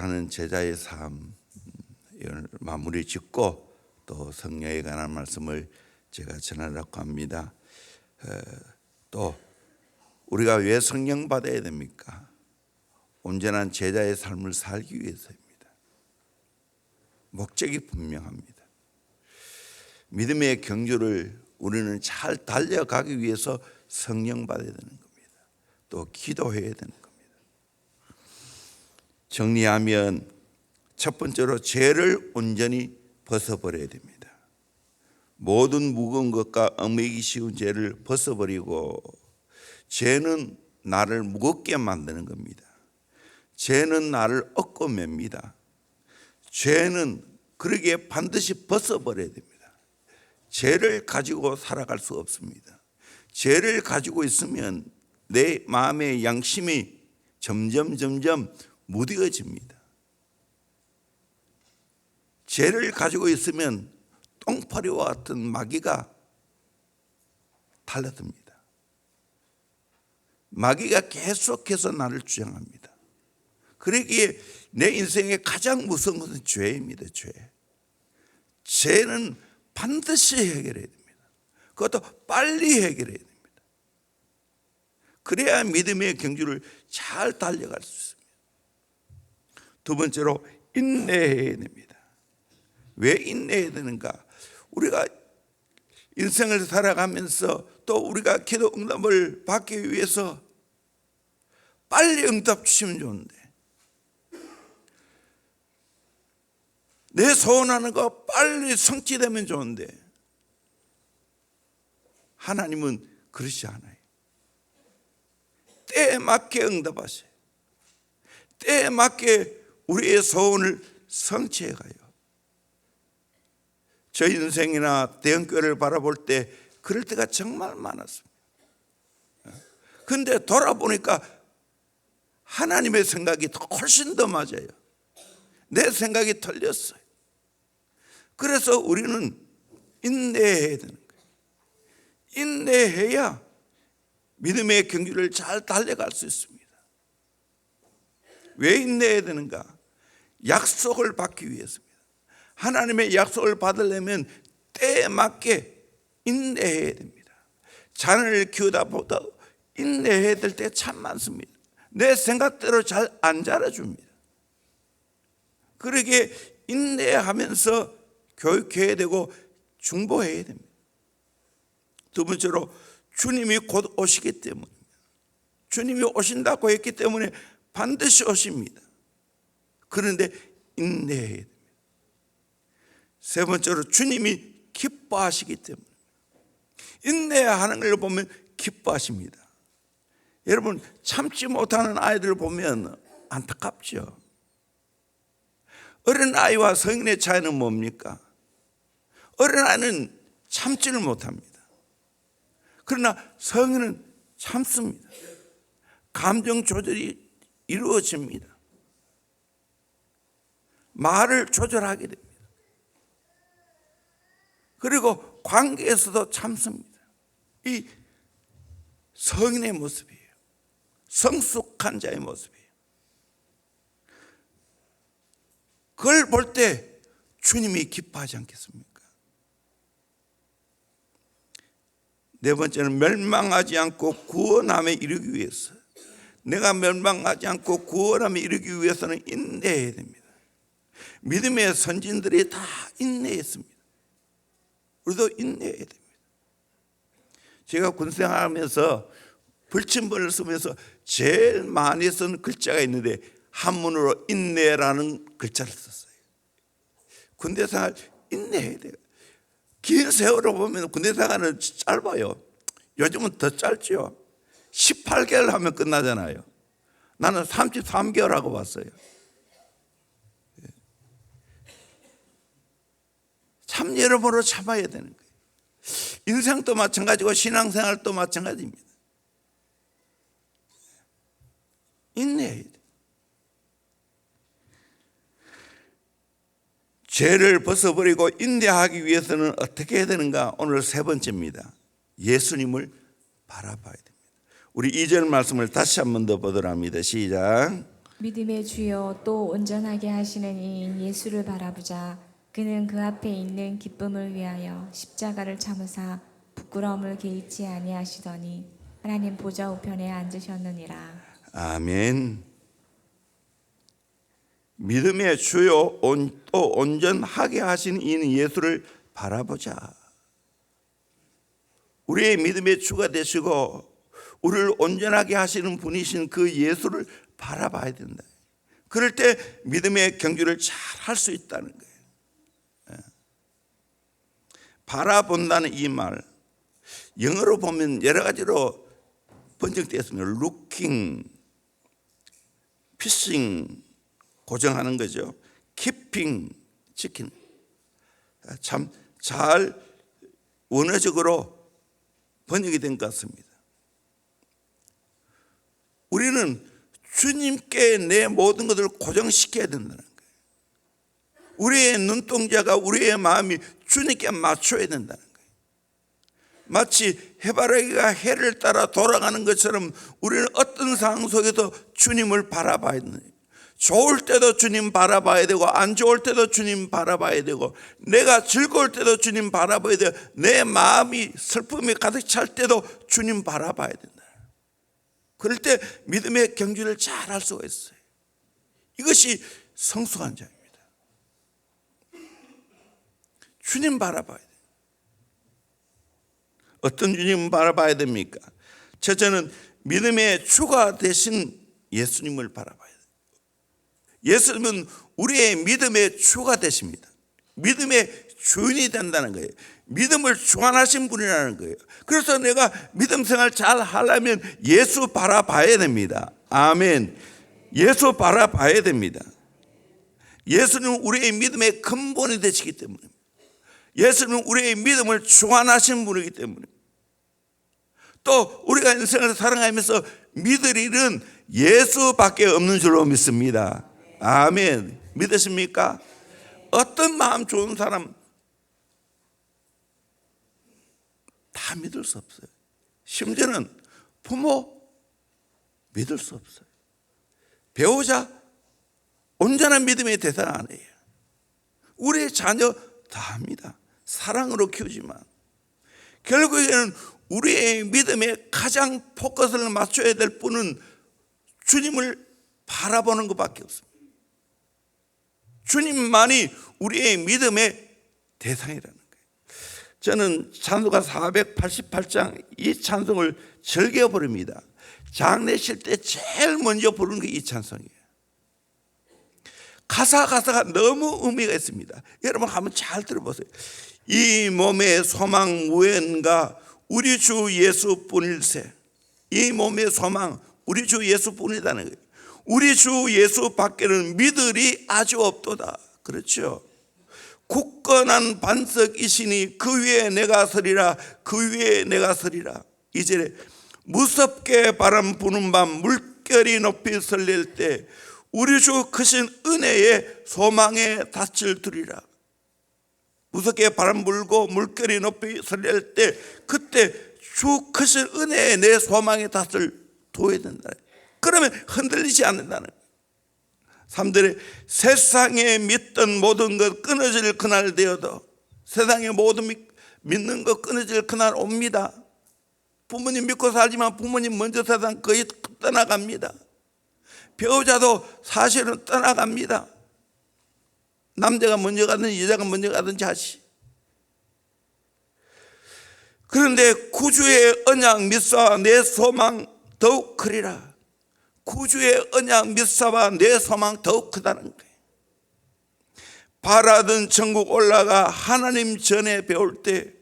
온전하는 제자의 삶 마무리 짓고 또 성령에 관한 말씀을 제가 전하려고 합니다. 또 우리가 왜 성령 받아야 됩니까? 온전한 제자의 삶을 살기 위해서입니다. 목적이 분명합니다. 믿음의 경주를 우리는 잘 달려가기 위해서 성령 받아야 되는 겁니다. 또 기도해야 되는 겁니다. 정리하면 첫 번째로 죄를 온전히 벗어버려야 됩니다. 모든 무거운 것과 얽매이기 쉬운 죄를 벗어버리고, 죄는 나를 무겁게 만드는 겁니다. 죄는 나를 얻고 맵니다. 죄는 그러기에 반드시 벗어버려야 됩니다. 죄를 가지고 살아갈 수 없습니다. 죄를 가지고 있으면 내 마음의 양심이 점점 무뎌집니다. 죄를 가지고 있으면 똥파리와 같은 마귀가 달라듭니다. 마귀가 계속해서 나를 주장합니다. 그러기에 내 인생의 가장 무서운 것은 죄입니다. 죄는 반드시 해결해야 됩니다. 그것도 빨리 해결해야 됩니다. 그래야 믿음의 경주를 잘 달려갈 수 있습니다. 두 번째로 인내해야 됩니다. 왜 인내해야 되는가? 우리가 인생을 살아가면서 또 우리가 기도 응답을 받기 위해서 빨리 응답 주시면 좋은데, 내 소원하는 거 빨리 성취되면 좋은데, 하나님은 그렇지 않아요. 때에 맞게 응답하세요. 때에 맞게 우리의 소원을 성취해 가요. 저 인생이나 대형교회를 바라볼 때 그럴 때가 정말 많았습니다. 그런데 돌아보니까 하나님의 생각이 훨씬 더 맞아요. 내 생각이 틀렸어요. 그래서 우리는 인내해야 되는 거예요. 인내해야 믿음의 경주를 잘 달려갈 수 있습니다. 왜 인내해야 되는가? 약속을 받기 위해서입니다. 하나님의 약속을 받으려면 때에 맞게 인내해야 됩니다. 자녀를 키우다 보다 인내해야 될 때 참 많습니다. 내 생각대로 잘 안 자라줍니다. 그러기에 인내하면서 교육해야 되고 중보해야 됩니다. 두 번째로 주님이 곧 오시기 때문입니다. 주님이 오신다고 했기 때문에 반드시 오십니다. 그런데 인내해야 됩니다. 세 번째로 주님이 기뻐하시기 때문에, 인내하는 걸 보면 기뻐하십니다. 여러분, 참지 못하는 아이들을 보면 안타깝죠. 어린아이와 성인의 차이는 뭡니까? 어린아이는 참지를 못합니다. 그러나 성인은 참습니다. 감정 조절이 이루어집니다. 말을 조절하게 됩니다. 그리고 관계에서도 참습니다. 이 성인의 모습이에요. 성숙한 자의 모습이에요. 그걸 볼 때 주님이 기뻐하지 않겠습니까? 네 번째는 멸망하지 않고 구원함에 이르기 위해서, 내가 멸망하지 않고 구원함에 이르기 위해서는 인내해야 됩니다. 믿음의 선진들이 다 인내했습니다. 우리도 인내해야 됩니다. 제가 군생활하면서 불침번을 쓰면서 제일 많이 쓴 글자가 있는데 한문으로 인내라는 글자를 썼어요. 군대생활 인내해야 돼요. 긴 세월을 보면 군대생활은 짧아요. 요즘은 더 짧죠. 18개월 하면 끝나잖아요. 나는 33개월 하고 왔어요. 참 여러모로 참아야 되는 거예요. 인생도 마찬가지고 신앙생활도 마찬가지입니다. 인내해야 돼요. 죄를 벗어버리고 인내하기 위해서는 어떻게 해야 되는가? 오늘 세 번째입니다. 예수님을 바라봐야 됩니다. 우리 2절 말씀을 다시 한 번 더 보도록 합니다. 시작. 믿음의 주요 또 온전하게 하시는 이인 예수를 바라보자. 그는 그 앞에 있는 기쁨을 위하여 십자가를 참으사 부끄러움을 개의치 아니하시더니 하나님 보좌 우편에 앉으셨느니라. 아멘. 믿음의 주요 또 온전하게 하신 이인 예수를 바라보자. 우리의 믿음의 주가 되시고 우리를 온전하게 하시는 분이신 그 예수를 바라봐야 된다. 그럴 때 믿음의 경주를 잘 할 수 있다는 거예요. 바라본다는 이 말, 영어로 보면 여러 가지로 번역되어 있습니다. looking, fishing, 고정하는 거죠. keeping, 지키는. 참 잘 원어적으로 번역이 된 것 같습니다. 우리는 주님께 내 모든 것을 고정시켜야 된다는 거예요. 우리의 눈동자가, 우리의 마음이 주님께 맞춰야 된다는 거예요. 마치 해바라기가 해를 따라 돌아가는 것처럼 우리는 어떤 상황 속에서 주님을 바라봐야 된다. 좋을 때도 주님 바라봐야 되고 안 좋을 때도 주님 바라봐야 되고 내가 즐거울 때도 주님 바라봐야 되고 내 마음이 슬픔이 가득 찰 때도 주님 바라봐야 된다. 그럴 때 믿음의 경주를 잘 할 수가 있어요. 이것이 성숙한 자입니다. 주님 바라봐야 돼요. 어떤 주님 바라봐야 됩니까? 첫째는 믿음의 주가 되신 예수님을 바라봐야 돼요. 예수님은 우리의 믿음의 주가 되십니다. 믿음의 주인이 된다는 거예요. 믿음을 주관하신 분이라는 거예요. 그래서 내가 믿음 생활 잘 하려면 예수 바라봐야 됩니다. 아멘. 예수 바라봐야 됩니다. 예수는 우리의 믿음의 근본이 되시기 때문에, 예수는 우리의 믿음을 주관하신 분이기 때문에, 또 우리가 인생을 살아가면서 믿을 일은 예수밖에 없는 줄로 믿습니다. 아멘. 믿으십니까? 어떤 마음 좋은 사람 다 믿을 수 없어요. 심지어는 부모 믿을 수 없어요. 배우자 온전한 믿음의 대상 아니에요. 우리의 자녀 다 합니다. 사랑으로 키우지만 결국에는 우리의 믿음에 가장 포커스를 맞춰야 될 분은 주님을 바라보는 것밖에 없습니다. 주님만이 우리의 믿음의 대상이라는 거예요. 저는 찬송가 488장 이 찬송을 즐겨 부릅니다. 장례식 때 제일 먼저 부르는 게 이 찬송이에요. 가사가 너무 의미가 있습니다. 여러분 한번 잘 들어보세요. 이 몸의 소망 무언가 우리 주 예수뿐일세. 이 몸의 소망 우리 주 예수뿐이라는 거예요. 우리 주 예수 밖에는 믿을이 아주 없도다. 그렇죠. 굳건한 반석이시니 그 위에 내가 서리라. 그 위에 내가 서리라. 2절에 무섭게 바람 부는 밤 물결이 높이 설릴 때 우리 주 크신 은혜의 소망에 닻을 두리라. 무섭게 바람 불고 물결이 높이 설릴 때 그때 주 크신 은혜에 내 소망의 닻을 둬야 된다. 그러면 흔들리지 않는다는 거예요. 3절에 세상에 믿던 모든 것 끊어질 그날 되어도, 세상에 모든 믿는 것 끊어질 그날 옵니다. 부모님 믿고 살지만 부모님 먼저 세상 거의 떠나갑니다. 배우자도 사실은 떠나갑니다. 남자가 먼저 가든지 여자가 먼저 가든지 하시. 그런데 구주의 언약 믿사 내 소망 더욱 크리라. 구주의 언약 믿사와 내 소망 더욱 크다는 거예요. 바라던 천국 올라가 하나님 전에 배울 때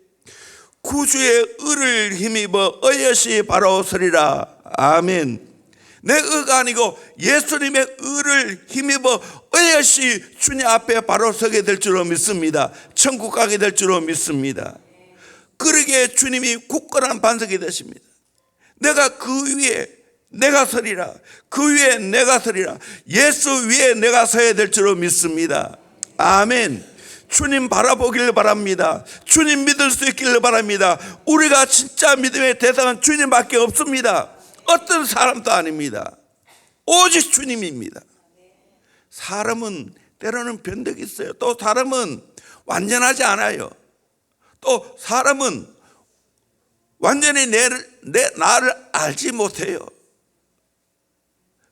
구주의 의를 힘입어 어여시 바로 서리라. 아멘. 내 의가 아니고 예수님의 의를 힘입어 어여시 주님 앞에 바로 서게 될 줄로 믿습니다. 천국 가게 될 줄로 믿습니다. 그러기에 주님이 굳건한 반석이 되십니다. 내가 그 위에 내가 서리라. 그 위에 내가 서리라. 예수 위에 내가 서야 될 줄로 믿습니다. 아멘. 주님 바라보기를 바랍니다. 주님 믿을 수 있기를 바랍니다. 우리가 진짜 믿음의 대상은 주님밖에 없습니다. 어떤 사람도 아닙니다. 오직 주님입니다. 사람은 때로는 변덕이 있어요. 또 사람은 완전하지 않아요. 또 사람은 완전히 나를 알지 못해요.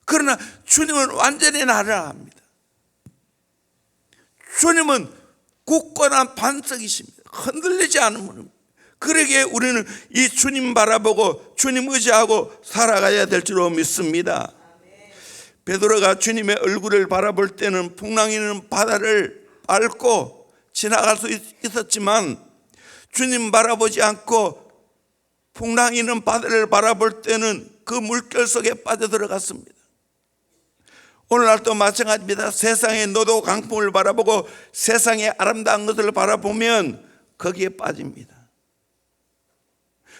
그러나 주님은 완전히 나를 압니다. 주님은 굳건한 반석이십니다. 흔들리지 않은 분입니다. 그러기에 우리는 이 주님 바라보고 주님 의지하고 살아가야 될 줄로 믿습니다. 베드로가 주님의 얼굴을 바라볼 때는 풍랑이는 바다를 밟고 지나갈 수 있었지만 주님 바라보지 않고 풍랑이는 바다를 바라볼 때는 그 물결 속에 빠져들어갔습니다. 오늘날도 마찬가지입니다. 세상의 노도 강풍을 바라보고 세상의 아름다운 것을 바라보면 거기에 빠집니다.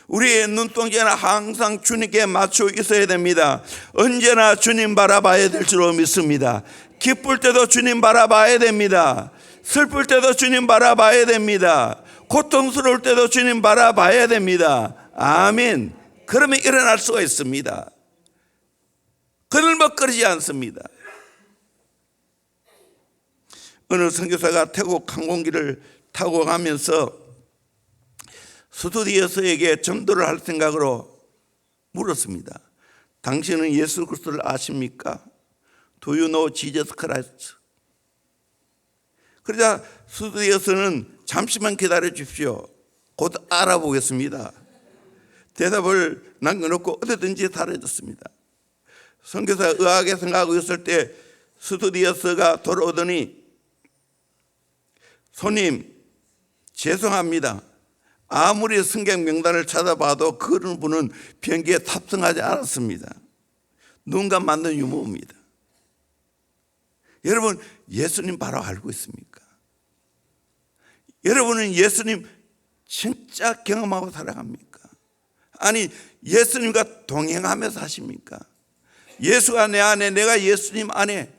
우리의 눈동자는 항상 주님께 맞춰 있어야 됩니다. 언제나 주님 바라봐야 될 줄로 믿습니다. 기쁠 때도 주님 바라봐야 됩니다. 슬플 때도 주님 바라봐야 됩니다. 고통스러울 때도 주님 바라봐야 됩니다. 아멘. 그러면 일어날 수가 있습니다. 그늘먹거리지 않습니다. 어느 선교사가 태국 항공기를 타고 가면서 스튜디오스에게 전도를 할 생각으로 물었습니다. 당신은 예수 그리스도를 아십니까? Do you know Jesus Christ? 그러자 스튜디오스는 잠시만 기다려 주십시오. 곧 알아보겠습니다. 대답을 남겨놓고 어디든지 사라졌습니다. 선교사가 의아하게 생각하고 있을 때 스튜디오스가 돌아오더니 손님 죄송합니다. 아무리 승객 명단을 찾아봐도 그런 분은 비행기에 탑승하지 않았습니다. 누군가 만든 유머입니다. 여러분 예수님 바로 알고 있습니까? 여러분은 예수님 진짜 경험하고 살아갑니까? 아니 예수님과 동행하며 사십니까? 예수가 내 안에 내가 예수님 안에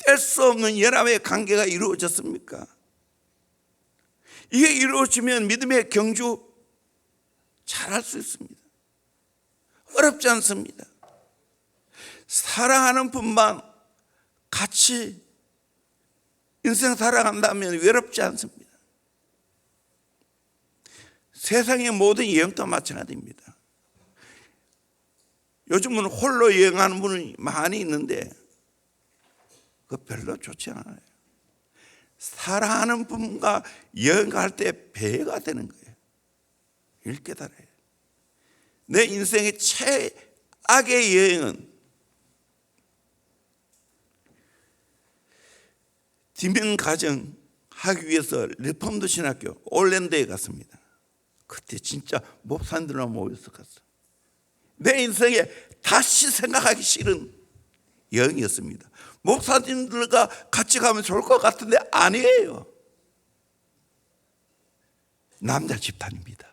뗄 수 없는 연합의 관계가 이루어졌습니까? 이게 이루어지면 믿음의 경주 잘할 수 있습니다. 어렵지 않습니다. 사랑하는 분만 같이 인생 살아간다면 외롭지 않습니다. 세상의 모든 여행도 마찬가지입니다. 요즘은 홀로 여행하는 분이 많이 있는데 그거 별로 좋지 않아요. 사랑하는 분과 여행할 때 배가 되는 거예요. 이걸 깨달아요. 내 인생의 최악의 여행은 디면 가정 하기 위해서 리폼드 신학교 올랜드에 갔습니다. 그때 진짜 목사님들만 모여서 갔어요. 내 인생에 다시 생각하기 싫은 여행이었습니다. 목사님들과 같이 가면 좋을 것 같은데 아니에요. 남자 집단입니다.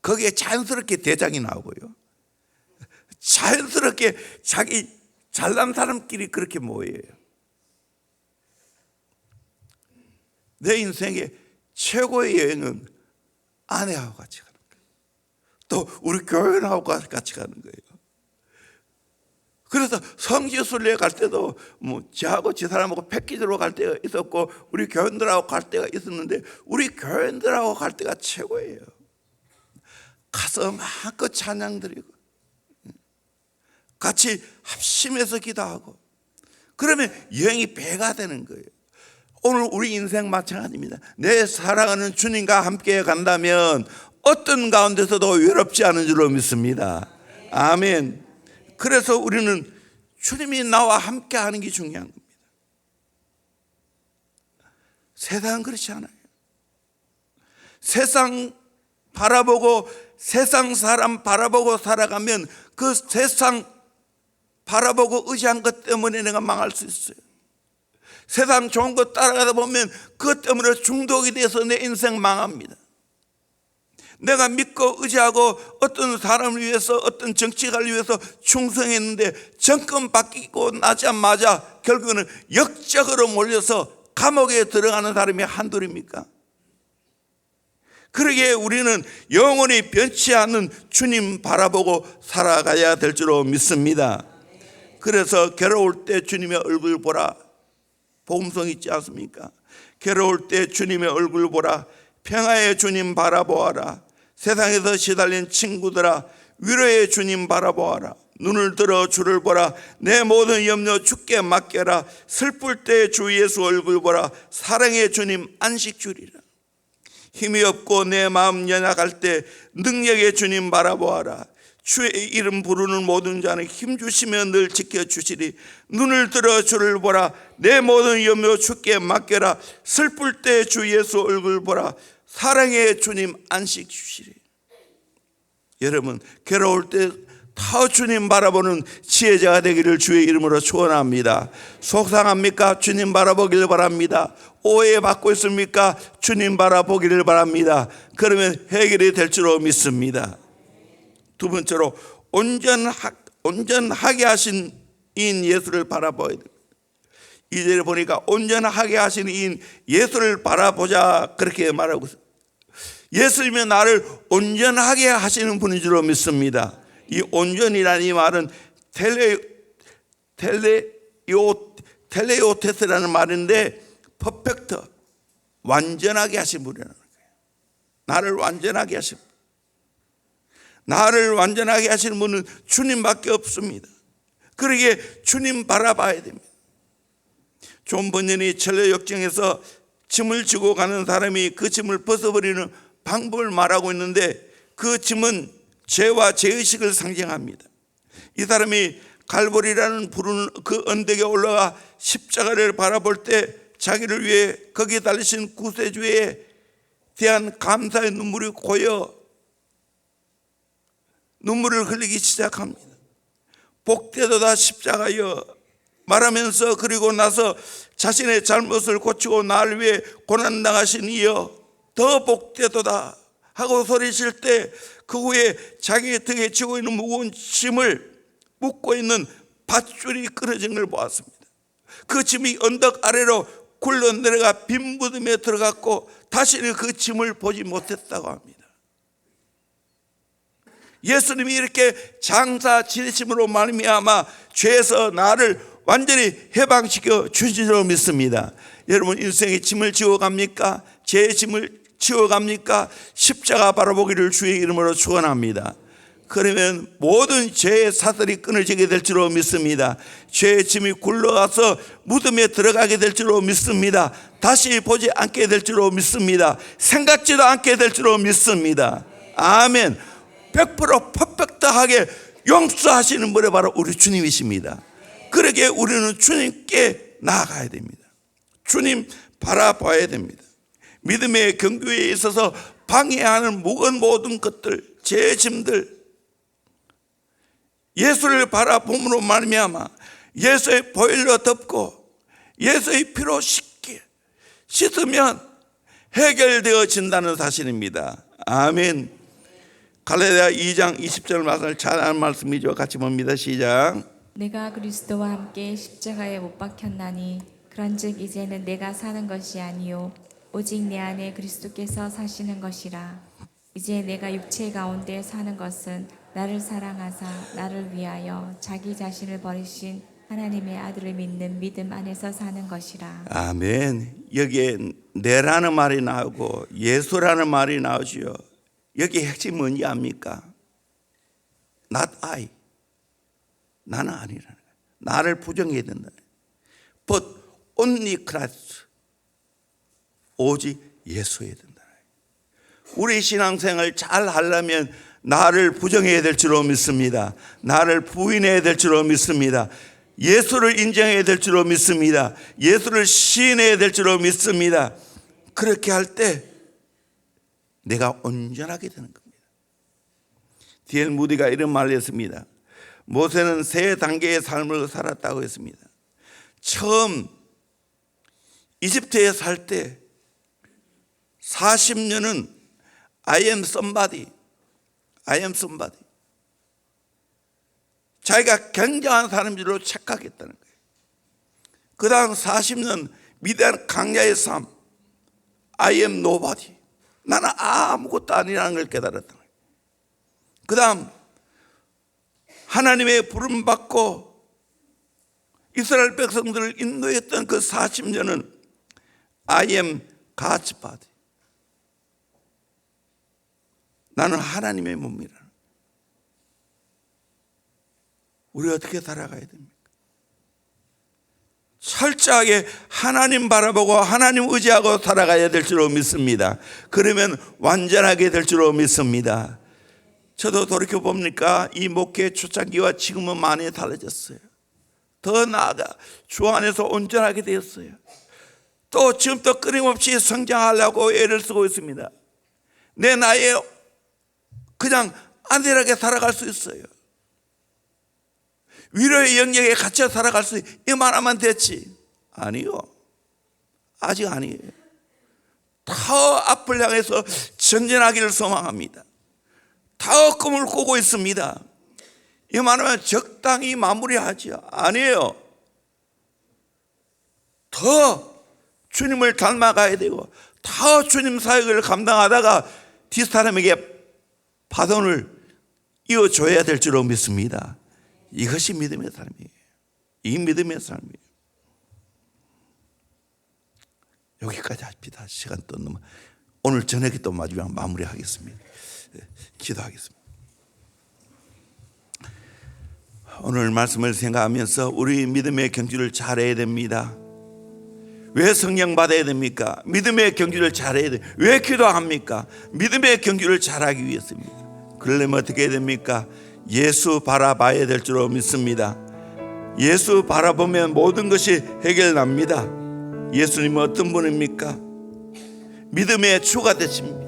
거기에 자연스럽게 대장이 나오고요. 자연스럽게 자기 잘난 사람끼리 그렇게 모여요. 내 인생의 최고의 여행은 아내하고 같이 가는 거예요. 또 우리 교회하고 같이 가는 거예요. 그래서 성지순례 갈 때도 저하고 저 사람하고 패키지로 갈 때가 있었고 우리 교인들하고 갈 때가 있었는데 우리 교인들하고 갈 때가 최고예요. 가서 마음껏 찬양 드리고 같이 합심해서 기도하고 그러면 여행이 배가 되는 거예요. 오늘 우리 인생 마찬가지입니다. 내 사랑하는 주님과 함께 간다면 어떤 가운데서도 외롭지 않은 줄로 믿습니다. 아멘. 그래서 우리는 주님이 나와 함께 하는 게 중요한 겁니다. 세상은 그렇지 않아요. 세상 바라보고 세상 사람 바라보고 살아가면 그 세상 바라보고 의지한 것 때문에 내가 망할 수 있어요. 세상 좋은 거 따라가다 보면 그것 때문에 중독이 돼서 내 인생 망합니다. 내가 믿고 의지하고 어떤 사람을 위해서 어떤 정치가를 위해서 충성했는데 정권 바뀌고 나자마자 결국은 역적으로 몰려서 감옥에 들어가는 사람이 한둘입니까? 그러기에 우리는 영원히 변치 않는 주님 바라보고 살아가야 될 줄로 믿습니다. 그래서 괴로울 때 주님의 얼굴 보라. 복음성 있지 않습니까? 괴로울 때 주님의 얼굴 보라. 평화의 주님 바라보아라. 세상에서 시달린 친구들아, 위로의 주님 바라보아라. 눈을 들어 주를 보라. 내 모든 염려 주께 맡겨라. 슬플 때 주 예수 얼굴 보라. 사랑의 주님 안식 주리라. 힘이 없고 내 마음 연약할 때 능력의 주님 바라보아라. 주의 이름 부르는 모든 자는 힘 주시며 늘 지켜주시리. 눈을 들어 주를 보라. 내 모든 염려 주께 맡겨라. 슬플 때 주 예수 얼굴 보라. 사랑의 주님 안식 주시리. 여러분, 괴로울 때 다 주님 바라보는 지혜자가 되기를 주의 이름으로 축원합니다. 속상합니까? 주님 바라보기를 바랍니다. 오해받고 있습니까? 주님 바라보기를 바랍니다. 그러면 해결이 될 줄로 믿습니다. 두 번째로 온전하게 하신 이인 예수를 바라봐야 됩니다. 이절에 보니까 온전하게 하신 이인 예수를 바라보자 그렇게 말하고 있습니다. 예수님이 나를 온전하게 하시는 분인 줄로 믿습니다. 이 온전이라는 이 말은 텔레오테스라는 말인데 퍼펙트, 완전하게 하신 분이라는 거예요. 나를 완전하게 하신 분. 나를 완전하게 하시는 분은 주님밖에 없습니다. 그러기에 주님 바라봐야 됩니다. 존 번연이 철로 역정에서 짐을 지고 가는 사람이 그 짐을 벗어버리는 방법을 말하고 있는데, 그 짐은 죄와 죄의식을 상징합니다. 이 사람이 갈보리라는 부르는 그 언덕에 올라가 십자가를 바라볼 때 자기를 위해 거기에 달리신 구세주에 대한 감사의 눈물이 고여 눈물을 흘리기 시작합니다. 복되도다 십자가여 말하면서, 그리고 나서 자신의 잘못을 고치고 나를 위해 고난당하신 이여 더 복되도다 하고 소리칠 때, 그 후에 자기 등에 지고 있는 무거운 짐을 묶고 있는 밧줄이 끊어진 걸 보았습니다. 그 짐이 언덕 아래로 굴러 내려가 빈 무덤에 들어갔고 다시는 그 짐을 보지 못했다고 합니다. 예수님이 이렇게 장사 지내심으로 말미암아 죄에서 나를 완전히 해방시켜 주신 줄 믿습니다. 여러분, 인생의 짐을 지워갑니까? 죄의 짐을 지워갑니까? 십자가 바라보기를 주의 이름으로 축원합니다. 그러면 모든 죄의 사슬이 끊어지게 될 줄로 믿습니다. 죄의 짐이 굴러가서 무덤에 들어가게 될 줄로 믿습니다. 다시 보지 않게 될 줄로 믿습니다. 생각지도 않게 될 줄로 믿습니다. 아멘. 100% 퍼펙트하게 용서하시는 분이 바로 우리 주님이십니다. 그러기에 우리는 주님께 나아가야 됩니다. 주님 바라봐야 됩니다. 믿음의 경주에 있어서 방해하는 무거운 모든 것들, 죄의 짐들, 예수를 바라봄으로 말미암아 예수의 보혈로 덮고 예수의 피로 씻으면 해결되어진다는 사실입니다. 아멘. 갈라디아 2장 20절 말씀을 잘 아는 말씀이죠. 같이 봅니다. 시작. 내가 그리스도와 함께 십자가에 못 박혔나니 그런즉 이제는 내가 사는 것이 아니요 오직 내 안에 그리스도께서 사시는 것이라. 이제 내가 육체 가운데 사는 것은 나를 사랑하사 나를 위하여 자기 자신을 버리신 하나님의 아들을 믿는 믿음 안에서 사는 것이라. 아멘. 여기에 내라는 말이 나오고 예수라는 말이 나오지요. 여기 핵심이 뭔지 압니까? Not I. 나는 아니라는 거예요. 나를 부정해야 된다. But only Christ. 오직 예수여야 된다. 우리 신앙생활 잘 하려면 나를 부정해야 될 줄로 믿습니다. 나를 부인해야 될 줄로 믿습니다. 예수를 인정해야 될 줄로 믿습니다. 예수를 시인해야 될 줄로 믿습니다. 그렇게 할 때 내가 온전하게 되는 겁니다. D.L. 무디가 이런 말을 했습니다. 모세는 세 단계의 삶을 살았다고 했습니다. 처음 이집트에 살 때 40년은 I am somebody. 자기가 굉장한 사람들로 착각했다는 거예요. 그 다음 40년 미디안 강야의 삶 I am nobody. 나는 아무것도 아니라는 걸 깨달았던 거예요. 그 다음 하나님의 부름 받고 이스라엘 백성들을 인도했던 그 40년은 I am God's body. 나는 하나님의 몸이라. 우리 어떻게 살아가야 됩니까? 철저하게 하나님 바라보고 하나님 의지하고 살아가야 될 줄로 믿습니다. 그러면 완전하게 될 줄로 믿습니다. 저도 돌이켜보니까 이 목회 초창기와 지금은 많이 달라졌어요. 더 나아가 주 안에서 온전하게 되었어요. 또 지금 또 끊임없이 성장하려고 애를 쓰고 있습니다. 내 나이에 그냥 안전하게 살아갈 수 있어요. 위로의 영역에 갇혀 살아갈 수 이만하면 됐지. 아니요, 아직 아니에요. 더 앞을 향해서 전진하기를 소망합니다. 더 꿈을 꾸고 있습니다. 이만하면 적당히 마무리하죠. 아니에요. 더 주님을 닮아가야 되고 더 주님 사역을 감당하다가 뒷사람에게 바톤을 이어줘야 될 줄로 믿습니다. 이것이 믿음의 삶이에요. 이 믿음의 삶이에요. 여기까지 합시다. 시간 또 너무, 오늘 저녁에 또 마지막 마무리하겠습니다. 기도하겠습니다. 오늘 말씀을 생각하면서 우리 믿음의 경주를 잘해야 됩니다. 왜 성령 받아야 됩니까? 믿음의 경주를 잘해야 돼요. 왜 기도합니까? 믿음의 경주를 잘하기 위해서입니다. 그러려면 어떻게 해야 됩니까? 예수 바라봐야 될 줄로 믿습니다. 예수 바라보면 모든 것이 해결납니다. 예수님은 어떤 분입니까? 믿음의 주가 되십니다.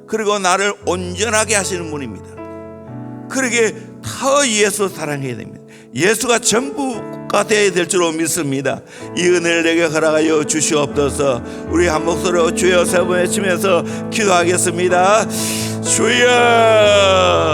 그리고 나를 온전하게 하시는 분입니다. 그러기에 더 예수 사랑해야 됩니다. 예수가 전부가 되어야 될 줄로 믿습니다. 이 은혜를 내게 허락하여 주시옵소서. 우리 한 목소리로 주여 세 번 외치면서 기도하겠습니다. 주여.